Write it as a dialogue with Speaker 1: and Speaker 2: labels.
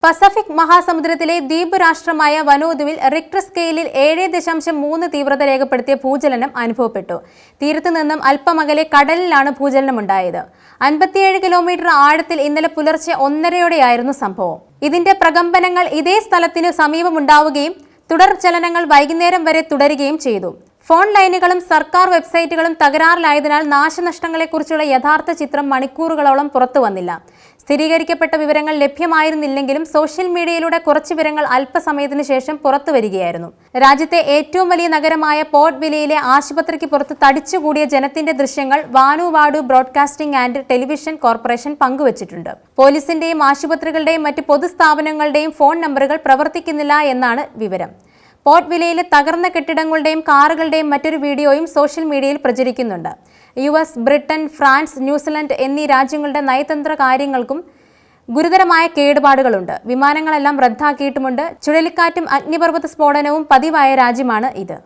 Speaker 1: Pacific മഹാസമുദ്രത്തിലെ ദ്വീപ് രാഷ്ട്രമായ വനൂതുവിൽ Richter സ്കെയിലിൽ 7.3 തീവ്രത രേഖപ്പെടുത്തിയ ഭൂചലനം അനുഭവപ്പെട്ടു. തീരത്ത് നിന്നും അല്പമകലെ കടലിലാണ് ഭൂചലനമുണ്ടായത്. 57 കിലോമീറ്റർ ആഴത്തിൽ ഇന്നലെ പുലർച്ചെ 1:30-യോടെയായിരുന്നു സംഭവം. ഇതിന്റെ പ്രകമ്പനങ്ങൾ ഇതേ സ്ഥലത്തിനു സമീപമുണ്ടാവുകയും തുടർ ചലനങ്ങൾ വൈകുന്നേരം വരെ തുടരുകയും ചെയ്തു. ഫോൺ ലൈനുകളും സർക്കാർ വെബ്സൈറ്റുകളും തകരാറിലായതിനാൽ നാശനഷ്ടങ്ങളെക്കുറിച്ചുള്ള യഥാർത്ഥ ചിത്രം മണിക്കൂറുകളോളം പുറത്തു വന്നില്ല. സ്ഥിരീകരിക്കപ്പെട്ട വിവരങ്ങൾ ലഭ്യമായിരുന്നില്ലെങ്കിലും സോഷ്യൽ മീഡിയയിലൂടെ കുറച്ച് വിവരങ്ങൾ അല്പസമയത്തിനു ശേഷം പുറത്തുവരികയായിരുന്നു. രാജ്യത്തെ ഏറ്റവും വലിയ നഗരമായ പോർട്ട് വില്ലയിലെ ആശുപത്രിക്ക് പുറത്ത് തടിച്ചുകൂടിയ ജനത്തിന്റെ ദൃശ്യങ്ങൾ വാനുവാഡു ബ്രോഡ്കാസ്റ്റിംഗ് ആൻഡ് ടെലിവിഷൻ കോർപ്പറേഷൻ പങ്കുവച്ചിട്ടുണ്ട്. പോലീസിന്റെയും ആശുപത്രികളുടെയും മറ്റ് പൊതുസ്ഥാപനങ്ങളുടെയും ഫോൺ നമ്പറുകൾ പ്രവർത്തിക്കുന്നില്ല എന്നാണ് വിവരം. പോർട്ട് വില്ലയിലെ തകർന്ന കെട്ടിടങ്ങളുടെയും കാറുകളുടെയും മറ്റൊരു വീഡിയോയും സോഷ്യൽ മീഡിയയിൽ പ്രചരിക്കുന്നുണ്ട്. US, ബ്രിട്ടൻ, ഫ്രാൻസ്, ന്യൂസിലൻഡ് എന്നീ രാജ്യങ്ങളുടെ നയതന്ത്ര കാര്യങ്ങൾക്കും ഗുരുതരമായ കേടുപാടുകളുണ്ട്. വിമാനങ്ങളെല്ലാം റദ്ദാക്കിയിട്ടുമുണ്ട്. ചുഴലിക്കാറ്റും അഗ്നിപർവ്വത സ്ഫോടനവും പതിവായ രാജ്യമാണ് ഇത്.